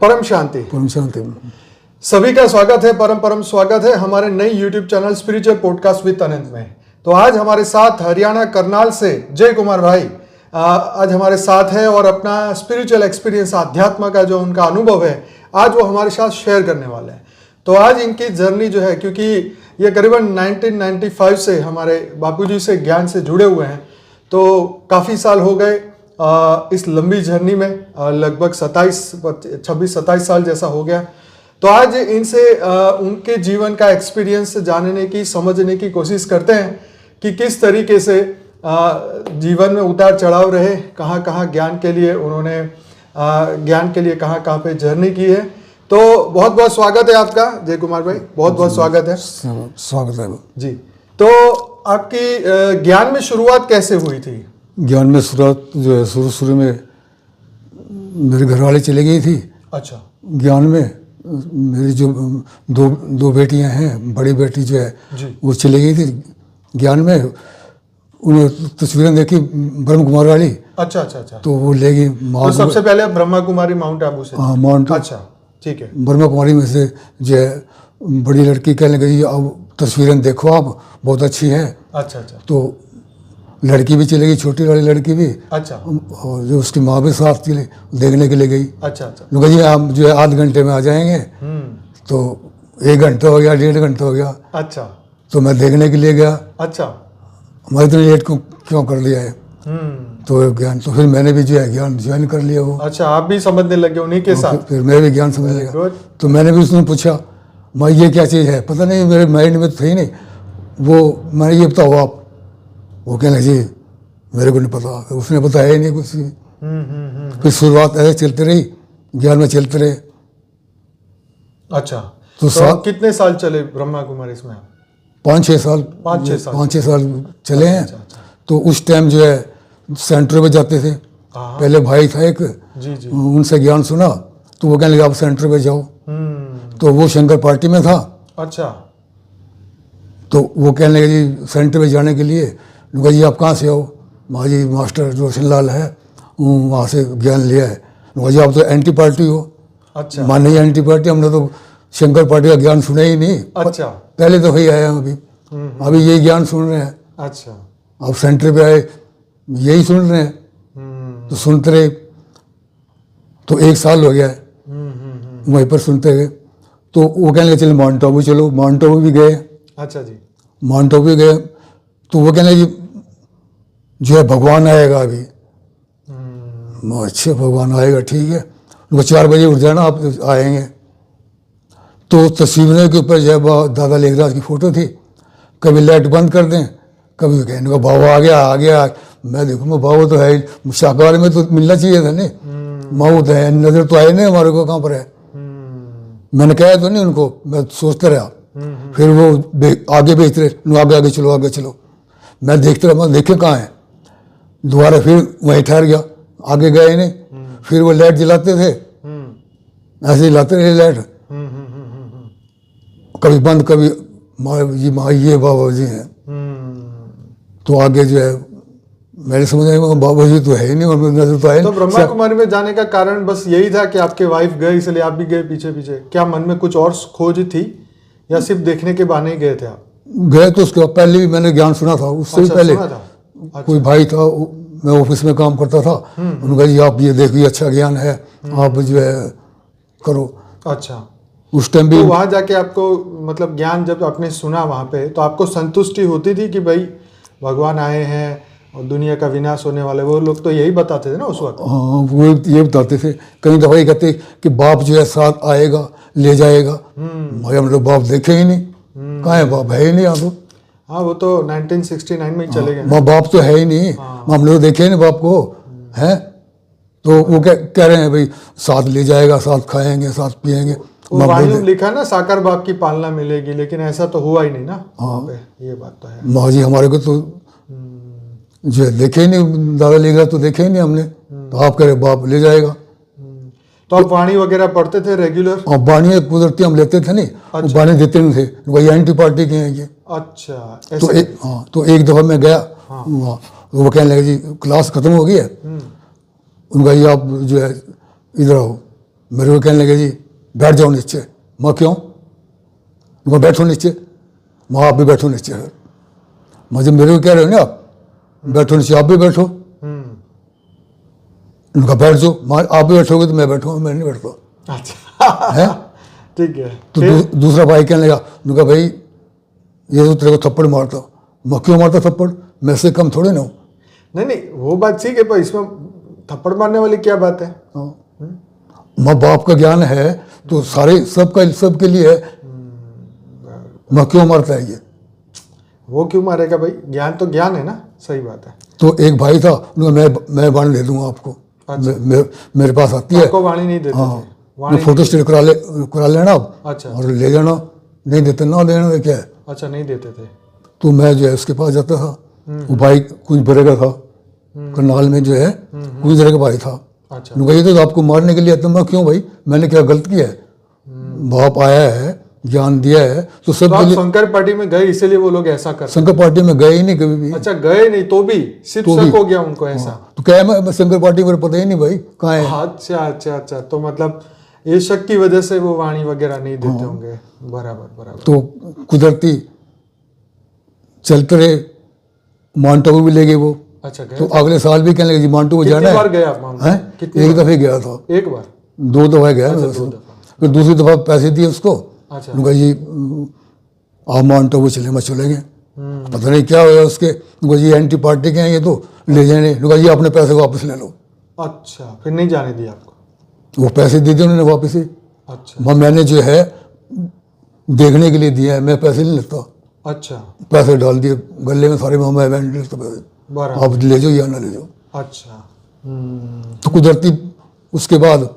परम शांति। परम शांति। सभी का स्वागत है, परम परम स्वागत है हमारे नई YouTube channel spiritual podcast with Anant में। तो आज हमारे साथ हरियाणा करनाल से जय कुमार भाई आज हमारे साथ है और अपना स्पिरिचुअल एक्सपीरियंस, आध्यात्म का जो उनका अनुभव है आज वो हमारे साथ शेयर करने वाले हैं। तो आज इनकी जर्नी जो है, क्योंकि ये करीबन 1995 से हमारे बापूजी से ज्ञान से जुड़े हुए हैं, तो काफ़ी साल हो गए इस लंबी जर्नी में, लगभग 26-27 साल जैसा हो गया। तो आज इनसे उनके जीवन का एक्सपीरियंस जानने की, समझने की कोशिश करते हैं कि किस तरीके से जीवन में उतार चढ़ाव रहे, कहाँ कहाँ ज्ञान के लिए उन्होंने कहाँ कहाँ पे जर्नी की है। तो बहुत बहुत स्वागत है आपका जय कुमार भाई, बहुत बहुत स्वागत है। स्वागत है जी। तो आपकी ज्ञान में शुरुआत कैसे हुई थी? ज्ञान में शुरुआत जो है, शुरू में मेरे घर वाले चले गई थी। अच्छा। ज्ञान में मेरी जो दो बेटियां हैं, बड़ी बेटी जो है वो चली गई थी ज्ञान में। उन्हें तस्वीरें देखी ब्रह्म कुमारी वाली। अच्छा अच्छा अच्छा। तो वो ले गई। तो सबसे पहले ब्रह्मा कुमारी माउंट आबू से? हाँ, माउंट। अच्छा, ठीक है। ब्रह्मा कुमारी में से जो है बड़ी लड़की कहने लगी, अब तस्वीरें देखो आप, बहुत अच्छी है। अच्छा अच्छा। तो लड़की भी चली गई, छोटी वाली लड़की भी। अच्छा। और जो उसकी माँ भी साथ थी, देखने के लिए गई। अच्छा अच्छा। लोग जी आप जो है आध घंटे में आ जाएंगे। तो 1 घंटा हो गया, 1.5 घंटा हो गया। अच्छा। तो मैं देखने के लिए गया। अच्छा। हमारे इतने लेट क्यों कर लिया है? तो ज्ञान, तो फिर मैंने भी जो है ज्ञान ज्वाइन कर लिया वो। अच्छा, आप भी समझने लगे उन्हीं के साथ? फिर मैं भी ज्ञान समझ लिया। तो मैंने भी उसने पूछा, मैं ये क्या चीज़ है, पता नहीं, मेरे माइंड में तो था ही नहीं वो। मैंने ये बताओ आप। वो कहने जी मेरे को नहीं पता, उसने बताया ही नहीं कुछ भी। फिर शुरुआत ऐसे चलती रही, ज्ञान में चलते रहे। अच्छा। तो कितने साल चले ब्रह्मा कुमारी इसमें? 5-6 साल। 5-6 साल चले हैं। तो उस टाइम जो है सेंटर पे जाते थे। पहले भाई था एक, जी। उनसे ज्ञान सुना तो वो कहने लगे आप सेंटर पे जाओ। तो वो शंकर पार्टी में था। अच्छा। तो वो कहने लगे जी सेंटर पे जाने के लिए, जी आप कहाँ से आओ? जी मास्टर रोशन लाल है, वहाँ से ज्ञान लिया है। जी आप तो एंटी पार्टी हो। अच्छा। मान नहीं एंटी पार्टी, हमने तो शंकर पार्टी का ज्ञान सुना ही नहीं। अच्छा। पहले तो वही आया, अभी यही ज्ञान सुन रहे हैं। अच्छा। आप सेंटर पे आए, यही सुन रहे हैं। तो सुनते रहे। तो 1 साल हो गया है वहीं पर सुनते गए। तो वो कहने लगे चलो माउंट आबू चलो। माउंट आबू भी गए। अच्छा जी। माउंट आबू भी गए। तो वो कहने लगे जो है भगवान आएगा अभी। अच्छा भगवान आएगा, ठीक है। वो 4 बजे उठ जाना, आप आएंगे। तो तस्वीरों के ऊपर जो है दादा लेखराज की फ़ोटो थी। कभी लाइट बंद कर दें, कभी कहने का बाबा आ गया। मैं देखूँगा बाबा तो है, शाकाहारी में तो मिलना चाहिए था नहीं, मौत है, नज़र तो आए नहीं हमारे को, कहाँ पर है। मैंने कहा तो नहीं उनको, मैं सोचता रहा। फिर वो आगे भेजते रहे, आगे चलो आगे चलो। मैं देखते रहा, मैं देखे कहाँ है। दोबारा फिर वहीं ठहर गया, आगे गए नहीं। फिर वो लाइट जलाते थे, ऐसे ही लाते रहे लाइट, कभी बंद, कभी माँ ये बाबा जी हैं। तो आगे जो है मैंने समझा बाबा जी तो है ही नहीं, और नजर तो है। तो ब्रह्मा कुमारी में जाने का कारण बस यही था कि आपके वाइफ गए इसलिए आप भी गए पीछे पीछे? क्या मन में कुछ और खोज थी या सिर्फ देखने के बहाने ही गए थे आप? गए तो उसके पहले भी मैंने ज्ञान सुना था, उससे भी पहले। अच्छा। कोई भाई था, मैं ऑफिस में काम करता था, उन्होंने कहा जी आप ये देखिए अच्छा ज्ञान है, आप जो है करो। अच्छा। उस टाइम भी तो वहाँ जाके आपको मतलब ज्ञान जब आपने सुना वहाँ पे, तो आपको संतुष्टि होती थी कि भाई भगवान आए हैं और दुनिया का विनाश होने वाले? वो लोग तो यही बताते थे ना उस वक्त। हाँ, वो ये बताते थे। कई दफा ये कहते कि बाप जो है साथ आएगा, ले जाएगा। भाई हम लोग बाप देखे ही नहीं, कहाँ है बाप, है ही नहीं यहाँ तो। हाँ, वो तो 1969 में ही चले गए। माँ बाप तो है ही नहीं। हम लोग देखे ही नहीं बाप को, है। तो वो कह रहे हैं भाई साथ ले जाएगा, साथ खाएंगे, साथ पिएंगे। वायु लिखा ना साकार बाप की पालना मिलेगी, लेकिन ऐसा तो हुआ ही नहीं ना। हाँ, ये बात तो है। माँ जी हमारे को तो जो है देखे ही नहीं, दादा लेगा तो देखे ही नहीं हमने। तो आप कह रहे बाप ले जाएगा। तो आप वाणी वगैरह पढ़ते थे रेगुलर? हाँ, वाणी कुदरती हम लेते थे नहीं। अच्छा। वाणी देते नहीं थे, वही एंटी पार्टी के हैं ये। अच्छा। तो एक दफा मैं गया वहाँ, वो कहने लगे जी क्लास खत्म हो गई है, उनका ये आप जो है इधर आओ। मेरे को कहने लगे जी बैठ जाओ नीचे। मैं क्यों? मैं बैठो नीचे। मैं आप भी बैठो नीचे। मुझे मेरे को कह रहे हो ना आप बैठो नीचे, आप भी बैठो। उनका बैठ जाओ। आप भी बैठोगे तो मैं बैठूंगा, मैं नहीं बैठता। अच्छा है ठीक है। तो दूसरा भाई कहने लगा, उनका भाई ये तो तेरे को थप्पड़ मारता। मैं क्यों मारता थप्पड़? मैं से कम थोड़े ना हूँ। नहीं नहीं वो बात ठीक है, पर इसमें थप्पड़ मारने वाली क्या बात है? माँ बाप का ज्ञान है तो सारे सबके लिए है। मैं क्यों मारता है ये? वो क्यों मारेगा भाई? ज्ञान तो ज्ञान है ना, सही बात है। तो एक भाई था, उन्होंने मैं वाणी दे दूंगा आपको। अच्छा। मेरे पास आती है। आपको वाणी नहीं देते हाँ, थे? वाणी फोटो स्टेट करा लेना आप। अच्छा और ले जाना, नहीं देते ना लेना तो क्या है। अच्छा नहीं देते थे। तो मैं जो है उसके पास जाता था। वो भाई कुछ बड़े का था, करनाल में जो है कुछ तरह का भाई था। अच्छा ये तो आपको मारने के लिए। तो मैं क्यों भाई, मैंने क्या गलत किया है? बाप आया है, ज्ञान दिया है तो सब तो के आप लिए। शंकर पार्टी में गए इसीलिए वो लोग ऐसा करते? शंकर पार्टी में गए ही नहीं कभी भी। अच्छा गए नहीं तो भी सिर्फ तो शक भी। हो गया उनको ऐसा? तो क्या है, मैं शंकर पार्टी मेरे पता ही नहीं भाई कहाँ है। अच्छा अच्छा अच्छा, तो मतलब ये शक की वजह से वो वाणी वगैरह नहीं देते होंगे। बराबर बराबर। तो कुदरती चलते रहे, माउंट आबू भी ले गए वो। अच्छा गए? तो अगले साल भी कहने लगे जी माउंट आबू जाना कितनी है। बार गए आप माउंट आबू? हैं? कितनी एक बार? दफे गया था, एक बार? 2 दफा गया अच्छा, मैं 2 वैसे। दफा। फिर दूसरी दफा पैसे दिए उसको। अच्छा उनका जी आप माउंट आबू चले, मैं चले गए। पता नहीं क्या हुआ उसके। उनका जी एंटी पार्टी के हैं ये, तो ले जाने। उनका जी अपने पैसे वापस ले लो। अच्छा फिर नहीं जाने दिया आपको? वो पैसे दे दिए उन्होंने वापस ही। अच्छा मैंने जो है देखने के लिए दिया है, मैं पैसे नहीं लेता। अच्छा पैसे डाल दिए गले में सारे। मैं नहीं लेता पैसे, बराबर। आप ले जाओ या ना ले जाओ। अच्छा तो कुदरती उसके बाद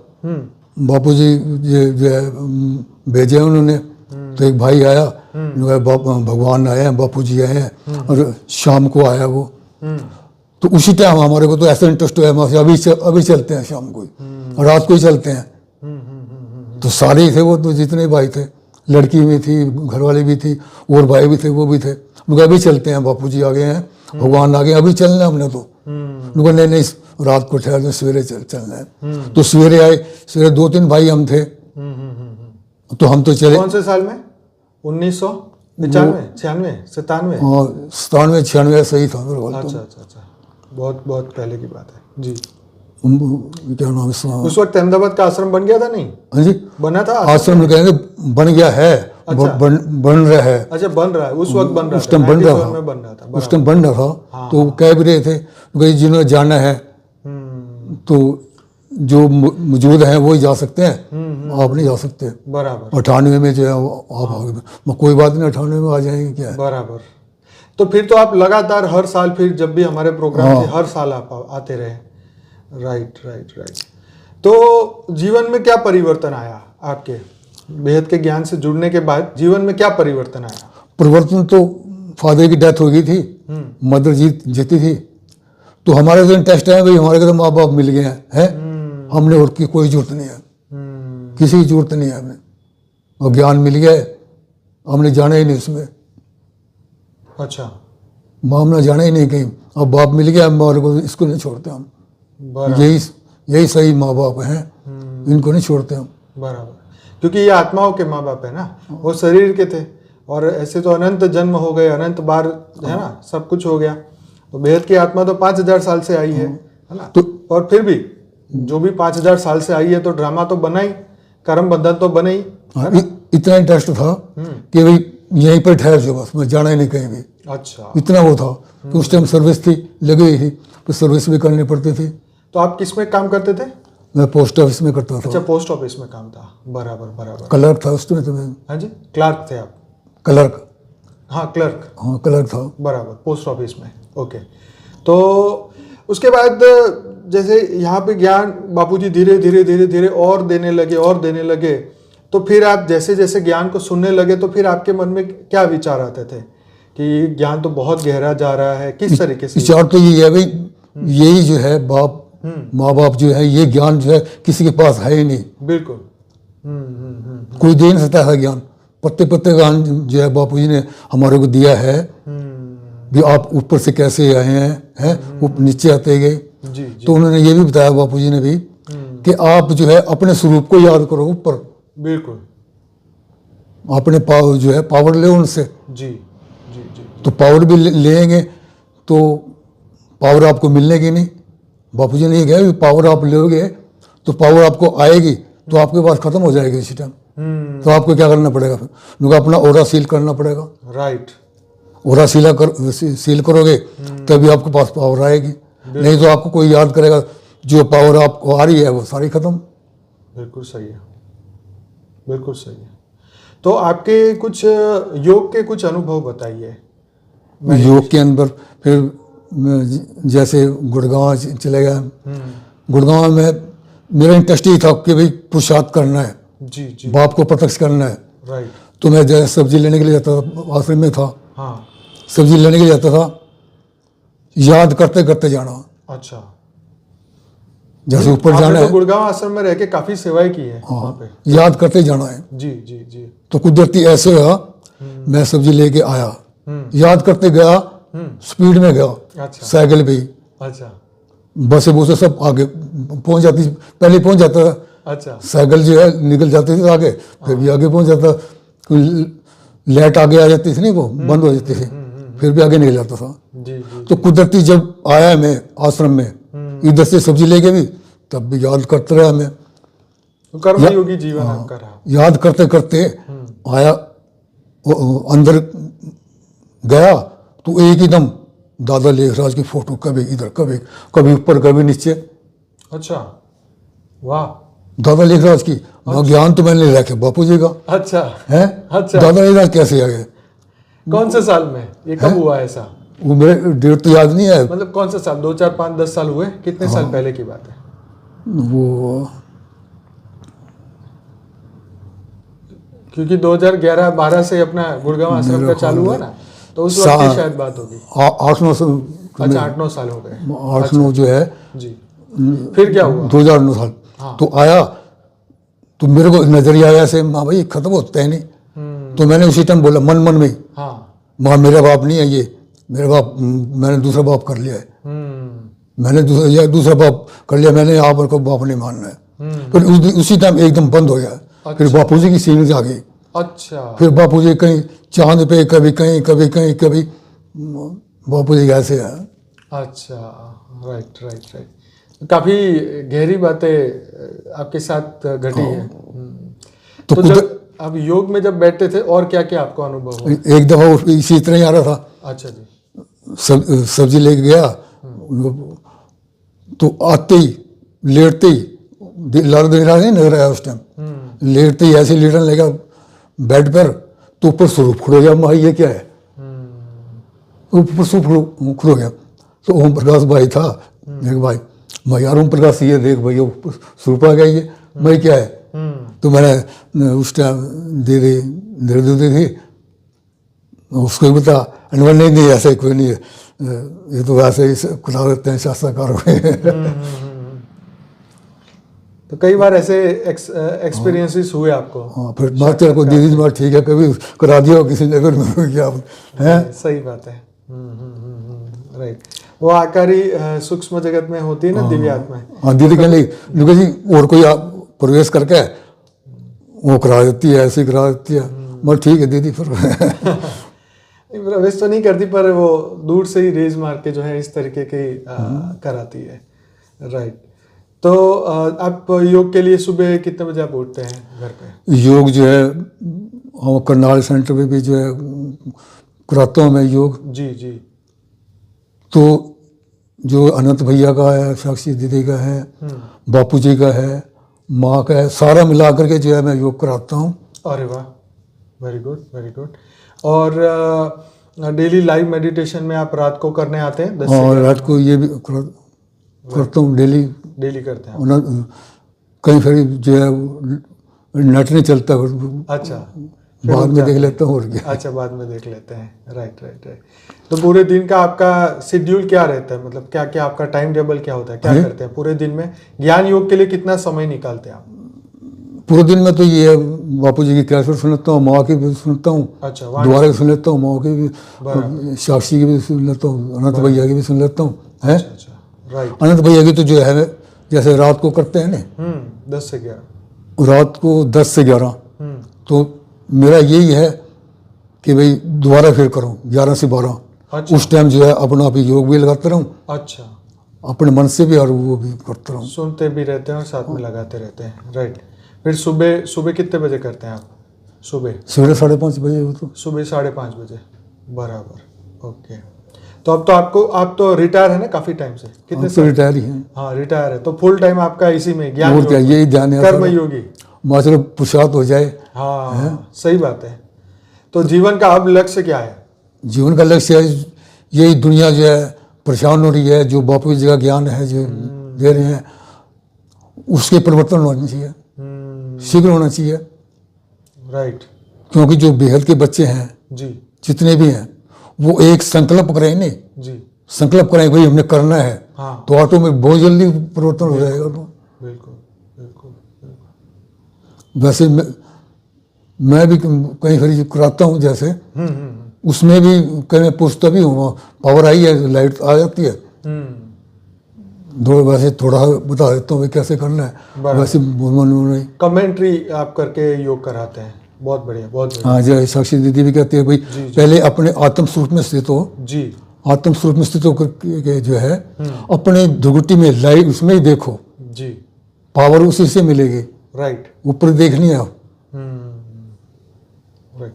बापू जी जो है भेजे उन्होंने। तो एक भाई आया, भगवान आए हैं, बापू जी आए हैं, और शाम को आया वो। तो उसी टाइम हमारे को तो ऐसा इंटरेस्ट हुआ हमारे, अभी चलते हैं शाम को ही, रात को ही चलते हैं। तो सारे ही थे वो, तो जितने भाई थे, लड़की भी थी, घरवाली भी थी, और भाई भी थे, वो भी थे। उनका अभी चलते हैं, बापू जी आ गए हैं, भगवान आ गए, अभी चलना है हमने। तो उनको नहीं नहीं रात को ठहर दो, सवेरे चलना है। तो सवेरे आए, सवेरे 2-3 भाई हम थे। तो हम तो चले। कौन से साल में? 1995, 96, 97? 97, 96 सही था मेरे ख्याल। अच्छा अच्छा अच्छा, बहुत बहुत पहले की बात है जी। क्या नाम है इसका? उस वक्त अहमदाबाद का आश्रम बन गया था? नहीं हाँ जी, बना था आश्रम कहेंगे बन गया है। अच्छा। बन रहा है। अच्छा बन रहा है, उस वक्त बन रहा उस था? टाइम बन रहा 97 था। में बन रहा था, उस टाइम बन रहा था। तो वो कह भी रहे थे कि जिन्होंने जाना है तो जो मौजूद हैं वो ही जा सकते हैं, आप नहीं जा सकते। बराबर 98 में जो है आप आ गए। कोई बात नहीं, 98 में आ जाएंगे, क्या है। बराबर। तो फिर तो आप लगातार हर साल, फिर जब भी हमारे प्रोग्राम थे हर साल आप आते रहे। Right right right. तो जीवन में क्या परिवर्तन आया आपके बेहद के ज्ञान से जुड़ने के बाद? जीवन में क्या परिवर्तन आया? परिवर्तन तो फादर की डेथ हो गई थी, मदर जीती थी। तो हमारे तो इंटरेस्ट है भाई, हमारे को तो माँ बाप मिल गए हैं, हमने और की कोई जरूरत नहीं है, किसी की जरूरत नहीं है हमें। और ज्ञान मिल गया है, हमने जाना ही नहीं उसमें। अच्छा माँ हमने जाना ही नहीं कहीं। अब बाप मिल गया, हमारे को इसको नहीं छोड़ते हम। बराबर यही सही माँ बाप हैं, इनको नहीं छोड़ते हम। बराबर, क्योंकि ये आत्माओं के माँ बाप है ना, वो शरीर के थे। और ऐसे तो अनंत जन्म हो गए, अनंत बार है ना, सब कुछ हो गया। तो बेहद की आत्मा तो 5000 साल से आई है ना। तो और फिर भी जो भी 5000 साल से आई है, तो ड्रामा तो बना ही, कर्म बंधन तो बने ही। इतना इंटरेस्ट था कि भाई यहीं पर ठहर जाओ बस, मैं जाना ही नहीं कहीं भी। अच्छा, इतना वो था कि उस टाइम सर्विस थी, लगी हुई थी, तो सर्विस भी करनी पड़ती थी। तो आप किस में काम करते थे? मैं पोस्ट ऑफिस में करता था। अच्छा, पोस्ट ऑफिस में काम था। बराबर बराबर। क्लर्क था उसमें। तो मैं हाँ जी, क्लर्क थे आप? क्लर्क, हाँ क्लर्क, हाँ क्लर्क था। बराबर, पोस्ट ऑफिस में। ओके। तो उसके बाद जैसे यहाँ पे ज्ञान बापूजी धीरे धीरे धीरे धीरे और देने लगे, तो फिर आप जैसे जैसे ज्ञान को सुनने लगे, तो फिर आपके मन में क्या विचार आते थे कि ज्ञान तो बहुत गहरा जा रहा है? किस तरीके से विचार तो ये है भाई, यही जो है बाप माँ बाप जो है, ये ज्ञान जो है किसी के पास है ही नहीं। बिल्कुल। कोई दे नहीं सकता है ज्ञान। पत्ते पत्ते ज्ञान जो है बापूजी ने हमारे को दिया है। भी आप ऊपर से कैसे आए हैं, नीचे आते गए। जी जी। तो उन्होंने ये भी बताया बापूजी ने भी कि आप जो है अपने स्वरूप को याद करो ऊपर, बिल्कुल। अपने पावर जो है पावर ले उनसे। जी जी जी। तो पावर भी लेंगे तो पावर आपको मिलने की नहीं। बापू जी ने ये कहा पावर आप लोगे तो पावर आपको आएगी तो आपके पास खत्म हो जाएगी इसी टाइम। तो आपको क्या करना पड़ेगा फिर? उनको अपना ओरा सील करना पड़ेगा। राइट। ओरा सील करोगे तभी आपके पास पावर आएगी, नहीं तो आपको कोई याद करेगा जो पावर आपको आ रही है वो सारी खत्म। बिल्कुल सही है, बिल्कुल सही है। तो आपके कुछ योग के कुछ अनुभव बताइए। योग के अंदर फिर मैं जैसे गुड़गांव चले गया। गुड़गांव में मेरा इंटरेस्ट ही था कि भाई पुरुषार्थ करना है, जी जी। बाप को प्रत्यक्ष करना है। राइट। तो मैं जैसे सब्जी लेने के लिए जाता था, आश्रम में था, हाँ। सब्जी लेने के लिए जाता था, याद करते करते जाना। अच्छा। जैसे ऊपर जाना आपने है तो गुड़गांव आश्रम में रह के काफी सेवाएं की है वहाँ पे। याद करते जाना है। जी जी जी। तो कुदरती ऐसे हुआ, मैं सब्जी लेके आया, याद करते गया, स्पीड में गया, अच्छा साइकिल पे ही। अच्छा बसें बुसें सब आगे पहुंच जाती, पहले पहुंच जाता था, अच्छा। साइकिल जो है निकल जाती थी आगे, फिर भी आगे पहुंच जाता। लाइट आगे आ जाती थी नहीं, वो बंद हो जाती थी, फिर भी आगे निकल जाता था। जी जी। तो कुदरती जब आया मैं आश्रम में, इधर से सब्जी लेके भी, तब भी याद करते रहा मैं। तो कर्मयोगी जीवन आपका रहा। याद करते करते आया, अंदर गया तो एक ही दम दादा लेखराज की फोटो, कभी इधर कभी कभी ऊपर कभी नीचे। अच्छा, वाह। दादा लेखराज की ज्ञान तो मैंने रखे बापू जी का अच्छा है। अच्छा। दादा लेखराज कैसे आ गए? कौन से साल में ये कब हुआ ऐसा? वो मेरे डेट तो याद नहीं है। मतलब कौन सा साल? 2 4 5 10 साल हुए? कितने साल पहले की बात है? वो क्योंकि 2011-12 से अपना गुड़गांव आश्रम का चालू हुआ ना, तो उस वक्त की शायद बात होगी। 8-9 साल। अच्छा, 8-9 साल हो गए। 8-9 जो है जी। फिर क्या हुआ? 2009 साल। तो आया तो मेरे को नजरिया आया ऐसे, माँ भाई खत्म होता है नहीं। तो मैंने उसी टाइम बोला मन मन में, हाँ। माँ मेरा बाप नहीं है ये, मेरा बाप, मैंने दूसरा बाप कर लिया है। मैंने दूसरा बाप कर लिया, मैंने आप को बाप नहीं मानना है। फिर उसी टाइम एकदम बंद हो गया। फिर बापू जी की सीरीज आ गई। अच्छा। फिर बापू जी कहीं चांद पे, कभी कहीं, कभी कहीं, कभी बापू जी ऐसे है। अच्छा, राइट राइट राइट। काफी गहरी बातें आपके साथ घटी है। तो जब आप योग में जब बैठते थे और क्या क्या आपको अनुभव हुआ? एक दफा इसी तरह ही आ रहा था। अच्छा जी। सब्जी लेके गया, तो आते ही लेटते ही लाल दे रहा नहीं नजर आया उस टाइम। लेटते ही ऐसे लेटने लगा बेड पर, तो ऊपर स्वरूप खड़ो गया, माँ ये क्या है? ऊपर स्वरूप खड़ो गया। तो ओम प्रकाश भाई था, देख भाई, मैं यार ओम प्रकाश ये देख भाई स्वरूप आ गया, ये मैं क्या है? तो मैंने उस टाइम दे दी, उसको भी बता, अनवर नहीं ऐसा कोई नहीं है, ये तो वैसे ही करा देते हैं शास्त्रकार हुए। तो कई बार ऐसे एक्सपीरियंसेस हुए आपको? हाँ, फिर बात तेरे को दीदी बात ठीक है, कभी करा दिया हो किसी ने, फिर क्या है? सही बात है। राइट। वो आकारी सूक्ष्म जगत में होती है ना, दिव्य आत्मा। हाँ, दीदी कह ली जी और कोई प्रवेश करके वो करा देती है, ऐसी करा देती है। मगर ठीक है दीदी, फिर प्रवेश तो नहीं करती, पर वो दूर से ही रेज मार के जो है इस तरीके की कराती है। राइट। तो आप योग के लिए सुबह कितने बजे आप उठते हैं घर पे? योग जो है हम करनाल सेंटर में भी जो है कराता हूँ मैं योग। जी जी। तो जो अनंत भैया का है, साक्षी दीदी का है, बापू जी का है, माँ का है, सारा मिला करके जो है मैं योग कराता हूँ। अरे वाह, वेरी गुड वेरी गुड। और डेली लाइव मेडिटेशन में आप रात को करने आते हैं? 10 और रात को ये भी करता हूँ, डेली करते हैं? कहीं फिर जो है नेट नहीं चलता, अच्छा, बाद में देख लेता हूँ और क्या। अच्छा, बाद में देख लेते हैं। Right right right. तो पूरे दिन का आपका शेड्यूल क्या रहता है? मतलब क्या क्या आपका टाइम टेबल क्या होता है? क्या करते हैं पूरे दिन में? ज्ञान योग के लिए कितना समय निकालते हैं आप? पूरे दिन में तो ये बापू जी की कैसेट सुनता हूँ, माँ की भी सुनता हूँ, अच्छा, दोबारा भी सुन लेता हूँ, माँ की भी, साक्षी की भी सुन लेता हूँ, अनंत भैया की भी सुन लेता हूँ। है अच्छा, राइट। अनंत भैया की तो जो है जैसे रात को करते हैं ना, 10 से 11। रात को 10 से 11, हम्म। तो मेरा यही है कि भाई दोबारा फिर करूँ 11 से 12। अच्छा। उस टाइम जो है अपना भी योग भी लगाता रहूँ, अच्छा, अपने मन से भी, और वो भी करता रहूँ। सुनते भी रहते हैं और साथ में लगाते रहते हैं, राइट। फिर सुबह सुबह कितने बजे करते हैं आप? सुबह सवेरे 5:30 बजे हो तो। सुबह 5:30 बजे, बराबर, ओके। तो अब तो आप तो रिटायर है ना काफी टाइम से? कितने तो साल? रिटायर ही हैं। हाँ, रिटायर है, तो फुल टाइम आपका इसी में ज्ञान और क्या, योग में, यही ध्यान है कर्म सारा। योगी। माँ चलो पुरुषार्थ हो जाए। हाँ, सही बात है। तो जीवन का अब लक्ष्य क्या है? जीवन का लक्ष्य है, यही दुनिया जो है परेशान हो रही है, जो बापू की जगह ज्ञान है जो दे रहे हैं, उसके परिवर्तन होना चाहिए, शीघ्र होना चाहिए। राइट क्योंकि जो बेहद के बच्चे हैं जी। जितने भी हैं, वो एक संकल्प करें नहीं, जी संकल्प करें भाई हमने करना है, हाँ, तो ऑटोमेटिक बहुत जल्दी परिवर्तन हो जाएगा। तो बिल्कुल बिल्कुल बिल्कुल। वैसे मैं भी कहीं फिर कराता हूँ, जैसे हम्म। उसमें भी कहीं मैं पूछता भी हूँ, पावर आई है, लाइट आ जाती है, वैसे थोड़ा बता देता हूँ भाई कैसे करना है, बराबर। वैसे नहीं। कमेंट्री आप करके योग कराते हैं, बहुत बढ़िया, बहुत बढ़िया। हाँ, जैसे साक्षी दीदी भी कहती है भाई जी, जी। पहले अपने आत्म स्वरूप में स्थित हो, जी। आत्म स्वरूप में स्थित होकर के जो है अपने धुगुटी में लाइट उसमें ही देखो, जी, पावर उसी से मिलेगी, राइट। ऊपर देखनी है। राइट।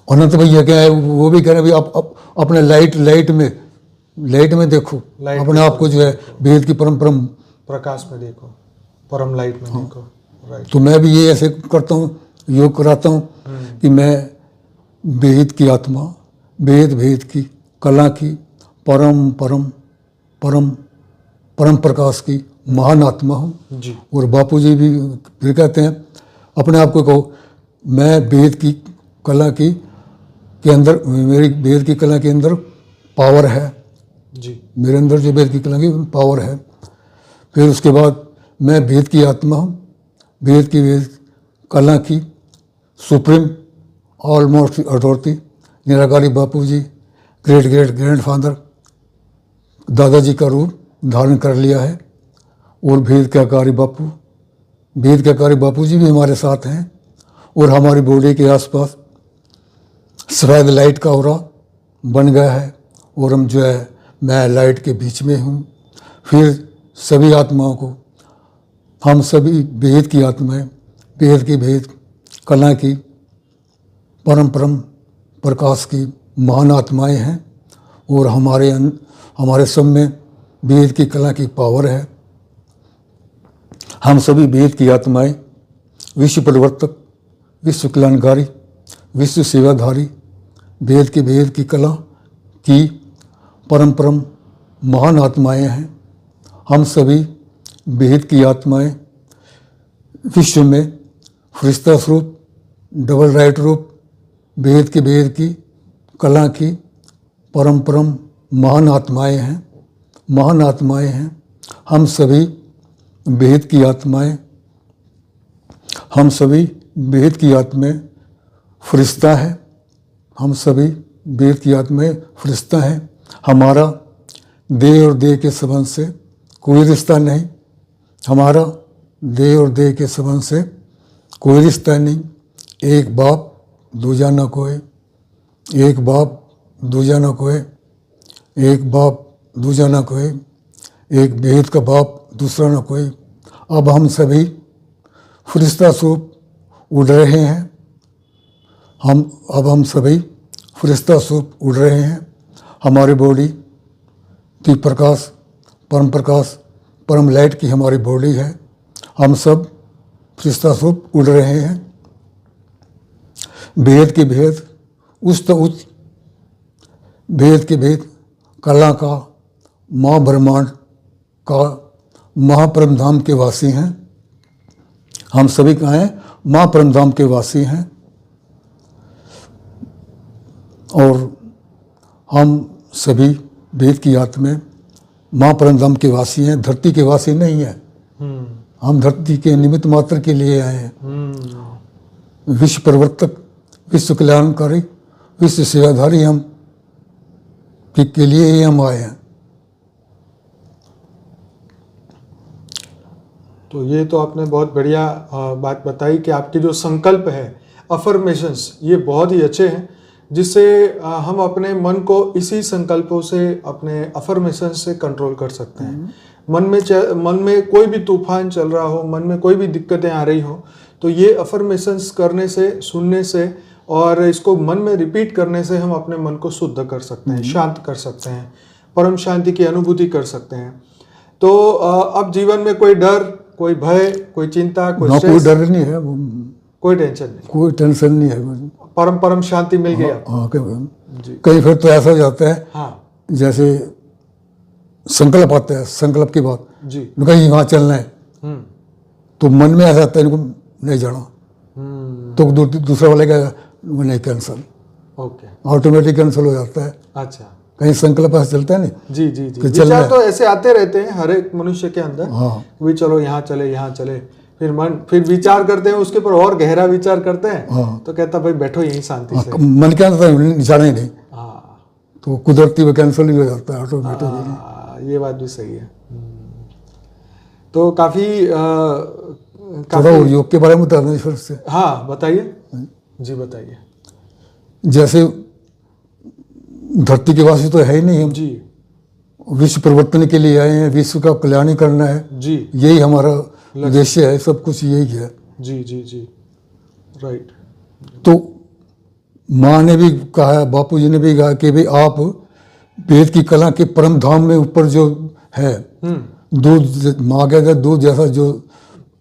अनंत भैया क्या है, वो भी कह रहे हैं भाई आप अपने लाइट में देखो, लाइट अपने में आप को जो है वेद की परम। प्रकाश में देखो, परम लाइट में देखो, राइट। तो मैं भी ये ऐसे करता हूँ, योग कराता हूँ कि मैं वेद की आत्मा, वेद की कला की परम परम परम परम प्रकाश की महान आत्मा हूँ। जी। और बापूजी भी फिर कहते हैं अपने आप को कहो, मैं वेद की कला की के अंदर, मेरी वेद की कला के अंदर पावर है, जी। मेरे अंदर जो वेद की कला की पावर है। फिर उसके बाद मैं वेद की आत्मा हूँ, वेद कला की सुप्रीम ऑलमोस्ट अथॉरिटी निराकारी बापूजी ग्रेट ग्रैंडफादर दादाजी का रूप धारण कर लिया है। और वेद के आकारी बापूजी भी हमारे साथ हैं। और हमारी बॉडी के आसपास सफ़ेद लाइट का ऑरा बन गया है, और हम जो है मैं लाइट के बीच में हूँ। फिर सभी आत्माओं को, हम सभी वेद की आत्माएं, वेद कला की परम प्रकाश की महान आत्माएं हैं। और हमारे सब में वेद की कला की पावर है। हम सभी वेद की आत्माएं, विश्व परिवर्तक, विश्व कल्याणकारी, विश्व सेवाधारी, वेद की कला की परम महान आत्माएं हैं। हम सभी वेद की आत्माएं विश्व में फरिश्ता स्वरूप, डबल राइट रूप, वेद की कला की परम महान आत्माएं हैं। हम सभी वेद की आत्माएं, फरिश्ता है, हम सभी वेद की आत्माएं फरिश्ता हैं। हमारा देह और देह के संबंध से कोई रिश्ता नहीं, हमारा देह और देह के संबंध से कोई रिश्ता नहीं। एक बाप दूजा न कोई, एक बाप दूजा न कोई, एक बाप दूजा न कोई, एक वेद का बाप दूसरा न कोई। अब हम सभी फरिश्ता स्वरूप उड़ रहे हैं। हम सभी फरिश्ता स्वरूप उड़ रहे हैं। हमारी बॉडी की प्रकाश, परम लाइट की हमारी बॉडी है। हम सब फरिश्ता स्वरूप उड़ रहे हैं। वेद के भेद, उच्च वेद के भेद कला का, महाब्रह्मांड का, महापरम धाम के वासी हैं। हम सभी कहाँ हैं? महापरम धाम के वासी हैं। और हम सभी वेद की आत्मा महापरम धाम के वासी हैं, धरती के वासी नहीं हैं। हम धरती के निमित्त मात्र के लिए आए हैं। विश्व परिवर्तक, विश्व कल्याणकारी, विश्व सेवाधारी हम के लिए ही हम आए हैं। तो ये तो आपने बहुत बढ़िया बात बताई कि आपके जो संकल्प है, अफर्मेशंस, ये बहुत ही अच्छे हैं, जिससे हम अपने मन को इसी संकल्पों से, अपने अफर्मेशंस से कंट्रोल कर सकते हैं। मन में कोई भी तूफान चल रहा हो, मन में कोई भी दिक्कतें आ रही हो, तो ये अफर्मेशंस करने से, सुनने से और इसको मन में रिपीट करने से हम अपने मन को शुद्ध कर सकते हैं, शांत कर सकते हैं, परम शांति की अनुभूति कर सकते हैं। तो अब जीवन में कोई डर, कोई भय, कोई चिंता, कोई कोई स्ट्रेस, डर नहीं है, कोई टेंशन नहीं, कोई टेंशन नहीं है। परम शांति मिल गई आपको। हाँ, जी। कई फिर तो ऐसा हो जाता है, हाँ जैसे संकल्प आता है, संकल्प की बात, जी। कहीं वहाँ चलना है, हम्म तो मन में ऐसा आता है इनको नहीं जाना, तो दूसरा वाले का वो नहीं, कैंसिल, ओके, ऑटोमेटिक कैंसिल हो जाता है। अच्छा, कहीं संकल्प ऐसा चलता है नहीं जी जी जी। कि चलना विचार है। तो ऐसे आते रहते हैं हर एक मनुष्य के अंदर, हाँ, भी चलो यहाँ चले, यहाँ चले, फिर विचार करते हैं, उसके ऊपर और गहरा विचार करते हैं, हाँ। तो कहता भाई बैठो यहीं शांति से। मन के अंदर जाना ही नहीं, हाँ तो कुदरती वो कैंसिल ही हो जाता है ऑटोमेटिक। ये बात भी सही है। तो काफी थोड़ा और योग के बारे में बता दें फिर से। हाँ बताइए जी, बताइए जैसे धरती के वासी तो है ही नहीं हम, जी विश्व परिवर्तन के लिए आए हैं, विश्व का कल्याण करना है, जी यही हमारा उद्देश्य है, सब कुछ यही है। जी जी जी, राइट। तो माँ ने भी कहा है, बापू जी ने भी कहा कि भाई आप वेद की कला के परम धाम में ऊपर जो है, दूध माँ के दूध जैसा जो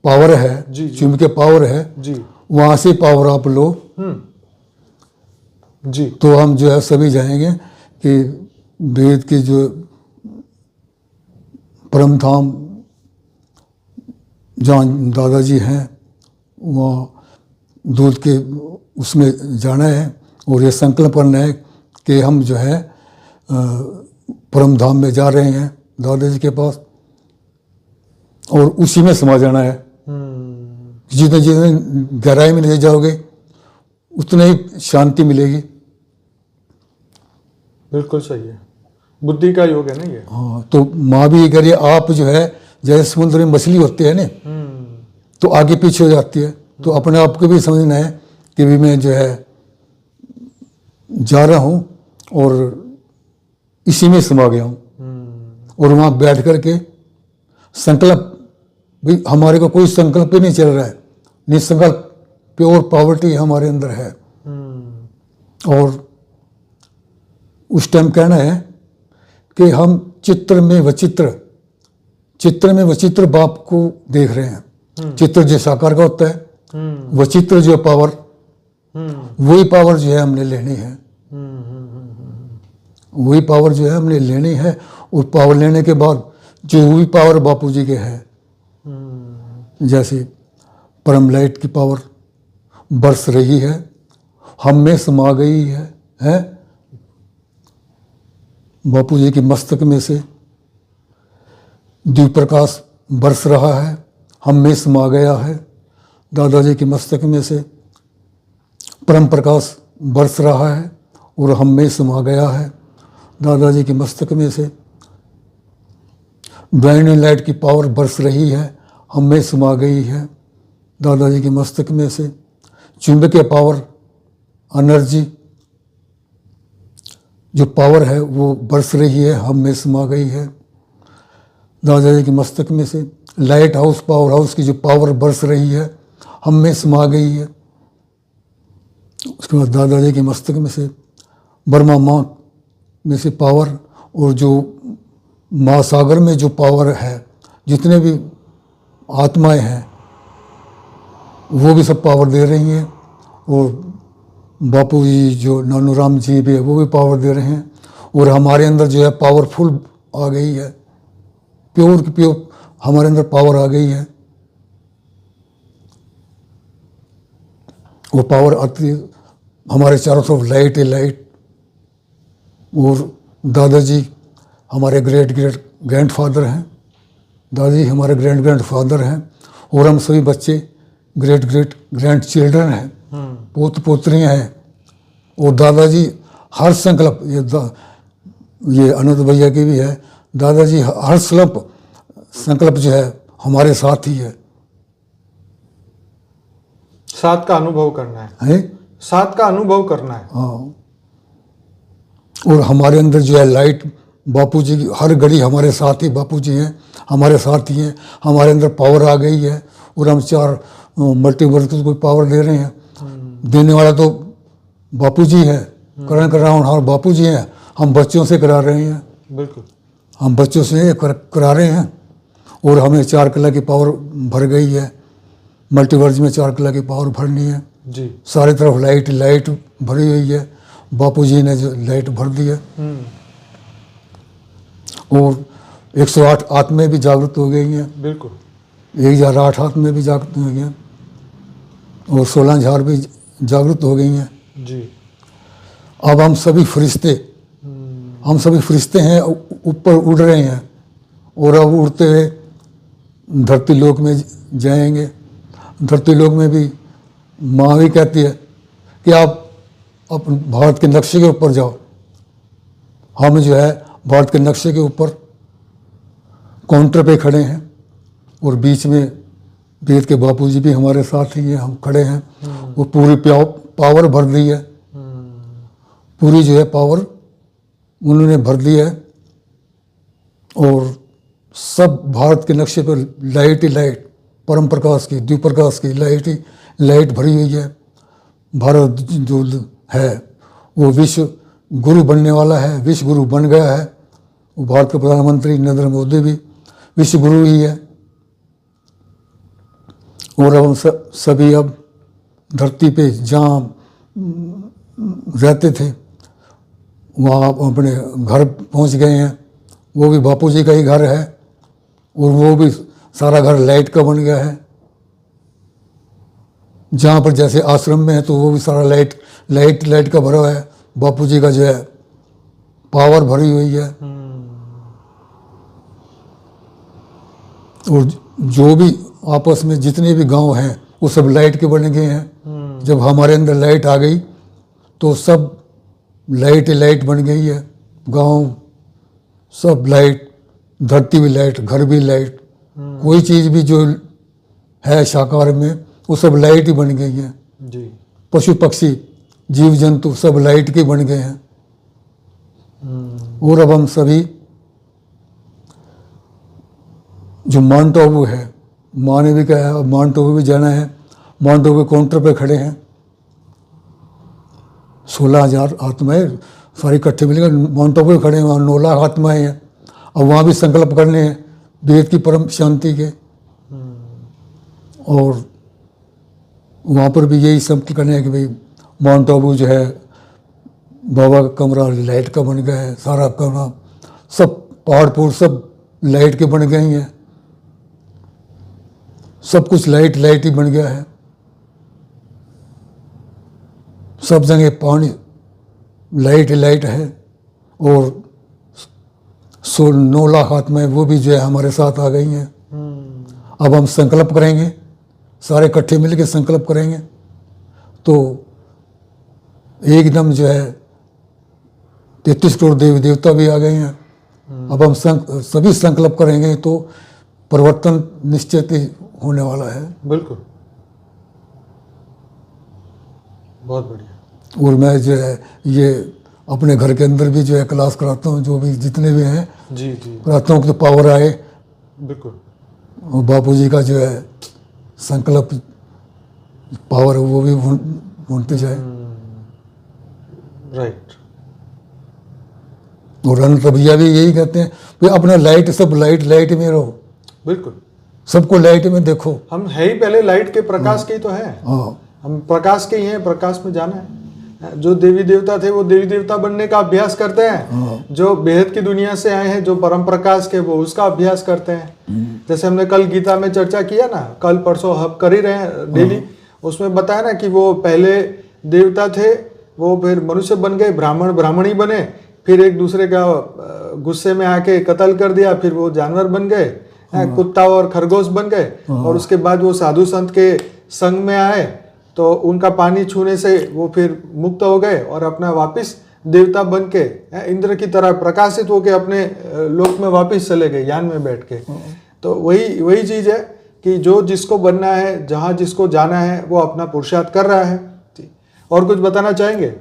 पावर है, जी, जी। चुंबकीय पावर है, जी वहाँ से पावर आप लो, जी तो हम जो है सभी जाएंगे कि वेद की जो परम धाम जहाँ दादाजी हैं, वहाँ दूध के उसमें जाना है, और ये संकल्प करना है कि हम जो है परम धाम में जा रहे हैं दादाजी के पास, और उसी में समा जाना है। जितने जितने गहराई में ले जाओगे उतने ही शांति मिलेगी। बिल्कुल सही है, बुद्धि का योग है ना ये। हाँ, तो माँ भी ये कह रही है, आप जो है जैसे समुद्र में मछली होती है ना, तो आगे पीछे हो जाती है, तो अपने आप को भी समझना है कि भी मैं जो है जा रहा हूँ और इसी में समा गया हूँ, और वहाँ बैठ कर के संकल्प भी, हमारे को कोई संकल्प ही नहीं चल रहा है, निसंकल्प प्योर पॉवर्टी हमारे अंदर है। और उस टाइम कहना है कि हम चित्र में वचित्र बाप को देख रहे हैं। चित्र जो साकार का होता है, वचित्र जो पावर, वही पावर जो है हमने लेनी है, वही पावर जो है हमने लेनी है। और पावर लेने के बाद जो वही पावर बापू जी के है, जैसे परम लाइट की पावर बरस रही है, हम में समा गई है बापू जी के मस्तक में से दीप प्रकाश बरस रहा है, हम में समा गया है। दादाजी के मस्तक में से परम प्रकाश बरस रहा है और हम में समा गया है। दादाजी के मस्तक में से ब्लाइंडिंग लाइट की पावर बरस रही है, हम में समा गई है। दादाजी के मस्तक में से चुंबकीय पावर, एनर्जी जो पावर है वो बरस रही है, हम में समा गई है। दादाजी के मस्तक में से लाइट हाउस, पावर हाउस की जो पावर बरस रही है, हम में समा गई है। उसके बाद दादाजी के मस्तक में से ब्रह्मा माँ में से पावर, और जो महासागर में जो पावर है, जितने भी आत्माएं हैं वो भी सब पावर दे रही हैं। और बापू जी जो नानूराम जी भी है वो भी पावर दे रहे हैं, और हमारे अंदर जो है पावरफुल आ गई है, प्योर की प्योर हमारे अंदर पावर आ गई है। वो पावर आती है, हमारे चारों तरफ लाइट है, लाइट। और दादाजी हमारे ग्रेट ग्रैंडफादर हैं, दादाजी हमारे ग्रैंड फादर हैं, और हम सभी बच्चे ग्रेट ग्रैंड चिल्ड्रन हैं, पोत पोतरियाँ हैं। और दादाजी हर संकल्प, ये अनंत भैया की भी है, दादाजी हर संकल्प जो है हमारे साथ ही है। साथ का अनुभव करना है, हैं? साथ का अनुभव करना है। हाँ। और हमारे अंदर जो है लाइट बापू जी की हर घड़ी हमारे साथ ही बापू जी हैं, हमारे साथ ही हैं। हमारे अंदर पावर आ गई है और हम 4 मल्टीवर्स को पावर दे रहे हैं। देने वाला तो बापू जी है, करण कराउन और बापू जी हैं। हम बच्चों से करा रहे हैं, बिल्कुल। हम बच्चों से करा रहे हैं। और हमें 4 कला की पावर भर गई है। मल्टीवर्स में 4 कला की पावर भरनी है। जी। सारी तरफ लाइट लाइट भरी हुई है। बापू जी ने जो लाइट भर दी है। और 108 आत्माएं भी जागृत हो गई हैं। बिल्कुल। 1008 आत्माएं भी जागृत हो गई हैं। और 16,000 भी जागृत हो गई हैं। जी। अब हम सभी फरिश्ते हैं, ऊपर उड़ रहे हैं। और अब उड़ते हुए धरती लोक में जाएंगे। धरती लोक में भी माँ भी कहती है कि आप अपने भारत के नक्शे के ऊपर जाओ। हम जो है भारत के नक्शे के ऊपर काउंटर पे खड़े हैं और बीच में वेद के बापूजी भी हमारे साथ ही हैं, हम खड़े हैं। वो पूरी पावर भर दी है, पूरी जो है पावर उन्होंने भर दी है। और सब भारत के नक्शे पर लाइट ही लाइट, परम प्रकाश की, द्वीप प्रकाश की लाइट ही लाइट भरी हुई है। भारत जो है वो विश्व गुरु बनने वाला है, विश्व गुरु बन गया है। वो भारत के प्रधानमंत्री नरेंद्र मोदी भी विश्व गुरु ही है। और अब हम सभी अब धरती पे जहाँ रहते थे वहाँ अपने घर पहुँच गए हैं। वो भी बापू जी का ही घर है और वो भी सारा घर लाइट का बन गया है। जहाँ पर जैसे आश्रम में है तो वो भी सारा लाइट का भरा हुआ है। बापू जी का जो है पावर भरी हुई है। और जो भी आपस में जितने भी गांव हैं वो सब लाइट के बन गए हैं। जब हमारे अंदर लाइट आ गई तो सब लाइट बन गई है। गांव सब लाइट, धरती भी लाइट, घर भी लाइट। कोई चीज़ भी जो है साकार में वो सब लाइट ही बन गई है। जी। पशु पक्षी जीव जंतु सब लाइट के बन गए हैं। और अब हम सभी जो माउंट आबू है, माँ ने भी कहा है माउंट आबू भी जाना है। माउंट आबू काउंटर पे खड़े हैं, 16,000 आत्माएं सारी इकट्ठे मिलेंगे। माउंट आबू खड़े हैं, वहाँ 9 लाख आत्माएं हैं। अब वहाँ भी संकल्प करने हैं वेद की परम शांति के। और वहाँ पर भी यही संकल्प करने हैं कि भाई माउंट आबू जो है बाबा का कमरा लाइट का बन गया है। सारा कमरा सब पहाड़ सब लाइट के बन गए हैं। सब कुछ लाइट ही बन गया है। सब जगह पानी लाइट है। और 9 लाख आत्माएं वो भी जो है हमारे साथ आ गई हैं। अब हम संकल्प करेंगे, सारे इकट्ठे मिलकर संकल्प करेंगे तो एकदम जो है 33 करोड़ देवी देवता भी आ गए हैं। अब हम सभी संकल्प करेंगे तो परिवर्तन निश्चित ही होने वाला है। बिल्कुल, बहुत बढ़िया। और मैं जो है ये अपने घर के अंदर भी जो है क्लास कराता हूँ, जो भी जितने भी हैं जी जी कराता हूँ तो पावर आए। बिल्कुल। और बापू जी का जो है संकल्प पावर वो भी बनते जाए। राइट। और अनंत भैया भी यही कहते हैं कि अपना लाइट सब लाइट में रहो। बिल्कुल, सबको लाइट में देखो। हम है ही पहले लाइट के, प्रकाश के ही तो हैं। हाँ, हम प्रकाश के ही हैं, प्रकाश में जाना है। जो देवी देवता थे वो देवी देवता बनने का अभ्यास करते हैं। जो बेहद की दुनिया से आए हैं, जो परम प्रकाश के, वो उसका अभ्यास करते हैं। जैसे हमने कल गीता में चर्चा किया ना, कल परसों हम कर ही रहे हैं डेली। उसमें बताया ना कि वो पहले देवता थे, वो फिर मनुष्य बन गए, ब्राह्मणी बने, फिर एक दूसरे का गुस्से में आके कत्ल कर दिया, फिर वो जानवर बन गए, कुत्ता और खरगोश बन गए। और उसके बाद वो साधु संत के संग में आए तो उनका पानी छूने से वो फिर मुक्त हो गए और अपना वापस देवता बन के इंद्र की तरह प्रकाशित होके अपने लोक में वापस चले गए, यान में बैठ के। तो वही वही चीज़ है कि जो जिसको बनना है, जहाँ जिसको जाना है, वो अपना पुरुषार्थ कर रहा है। जी, और कुछ बताना चाहेंगे?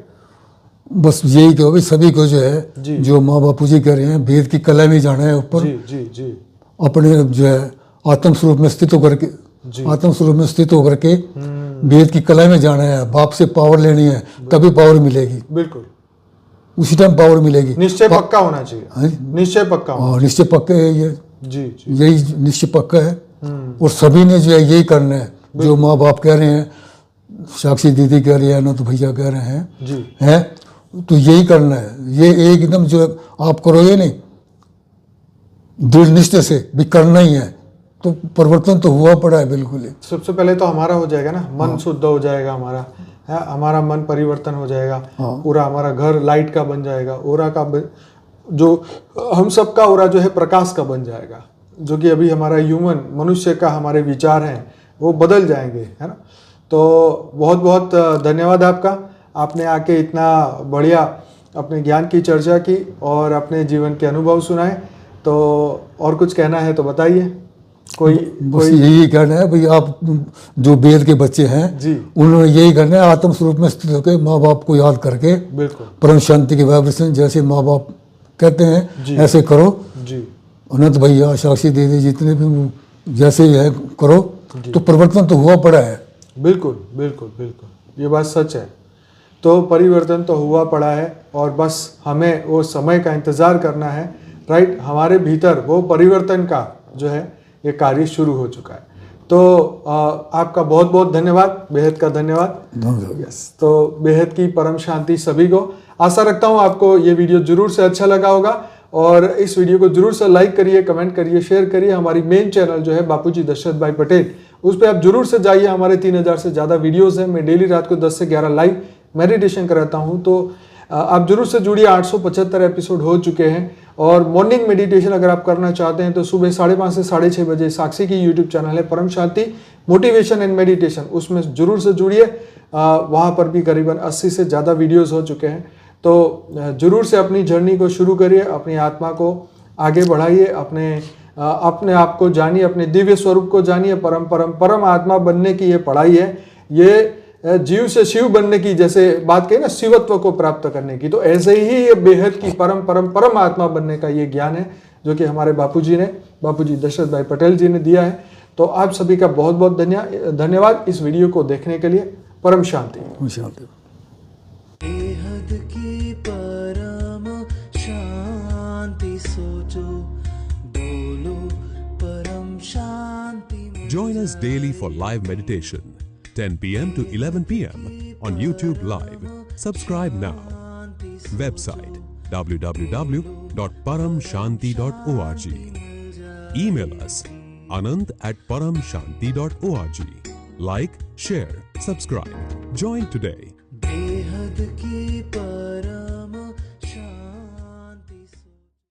बस यही कहो भाई सभी को जो है, जी। जो माँ बापू जी कह रहे हैं, वेद की कला में जाना है ऊपर, जी जी जी अपने जो है आत्म स्वरूप में स्थित होकर के, जी। आत्म स्वरूप में स्थित होकर के वेद की कला में जाना है। बाप से पावर लेनी है, तभी पावर मिलेगी, बिल्कुल। उसी टाइम पावर मिलेगी। निश्चय पक्का होना चाहिए। हाँ? निश्चय पक्का होना। और निश्चय पक्का है ये, जी जी यही निश्चय पक्का है। और सभी ने जो है यही करना है, जो माँ बाप कह रहे हैं, साक्षी दीदी कह रही है, अनंत भैया कह रहे हैं, जी हैं, तो यही करना है। ये एकदम जो आप करोगे नहीं दृढ़ निष्ठा से भी करना ही है, तो परिवर्तन तो हुआ पड़ा है बिल्कुल ही। सबसे पहले तो हमारा हो जाएगा ना, मन शुद्ध हो जाएगा हमारा, है, हमारा मन परिवर्तन हो जाएगा। पूरा हमारा घर लाइट का बन जाएगा, ओरा का जो हम सबका ओरा जो है प्रकाश का बन जाएगा। जो कि अभी हमारा ह्यूमन मनुष्य का हमारे विचार हैं वो बदल जाएंगे, है ना। तो बहुत बहुत धन्यवाद आपका, आपने आके इतना बढ़िया अपने ज्ञान की चर्चा की और अपने जीवन के अनुभव सुनाए। तो और कुछ कहना है तो बताइए। बस यही कहना है भाई, आप जो वेद के बच्चे हैं जी, उन्होंने यही करना है, आत्म स्वरूप में स्थित होकर माँ बाप को याद करके बिल्कुल परम शांति के वाइब्रेशन जैसे माँ बाप कहते हैं ऐसे करो। जी अनंत भैया, साक्षी दीदी, जितने भी जैसे ही है करो, तो परिवर्तन तो हुआ पड़ा है। बिल्कुल बिल्कुल बिल्कुल, ये बात सच है। तो परिवर्तन तो हुआ पड़ा है और बस हमें वो समय का इंतज़ार करना है, राइट। हमारे भीतर वो परिवर्तन का जो है ये कार्य शुरू हो चुका है। तो आपका बहुत बहुत धन्यवाद, बेहद का धन्यवाद। यस, तो बेहद की परम शांति सभी को। आशा रखता हूँ आपको ये वीडियो जरूर से अच्छा लगा होगा और इस वीडियो को जरूर से लाइक करिए, कमेंट करिए, शेयर करिए। हमारी मेन चैनल जो है बापूजी दशरथ भाई पटेल, उस पर आप जरूर से जाइए। हमारे 3000 से ज़्यादा वीडियोज़ हैं। मैं डेली रात को 10 से 11 लाइव मेडिटेशन कराता हूँ, तो आप जरूर से जुड़िए। 875 एपिसोड हो चुके हैं और मॉर्निंग मेडिटेशन अगर आप करना चाहते हैं तो सुबह 5:30 से 6:30 बजे साक्षी की यूट्यूब चैनल है परम शांति मोटिवेशन एंड मेडिटेशन, उसमें जरूर से जुड़िए। वहाँ पर भी करीबन 80 से ज़्यादा वीडियोज़ हो चुके हैं। तो जरूर से अपनी जर्नी को शुरू करिए, अपनी आत्मा को आगे बढ़ाइए, अपने आप को जानिए, अपने दिव्य स्वरूप को जानिए। परम आत्मा बनने की ये पढ़ाई है, ये जीव से शिव बनने की, जैसे बात कही ना शिवत्व को प्राप्त करने की, तो ऐसे ही ये बेहद की परम आत्मा बनने का ये ज्ञान है जो कि हमारे बापूजी दशरथ भाई पटेल जी ने दिया है। तो आप सभी का बहुत बहुत धन्यवाद इस वीडियो को देखने के लिए। परम शांति। बेहद की परम शांति सोचो, बोलो परम शांति। Join us daily for live meditation, 10 p.m. to 11 p.m. on YouTube Live. Subscribe now. Website www.paramshanti.org. Email us anant@paramshanti.org. Like, share, subscribe. Join today. बेहद की परम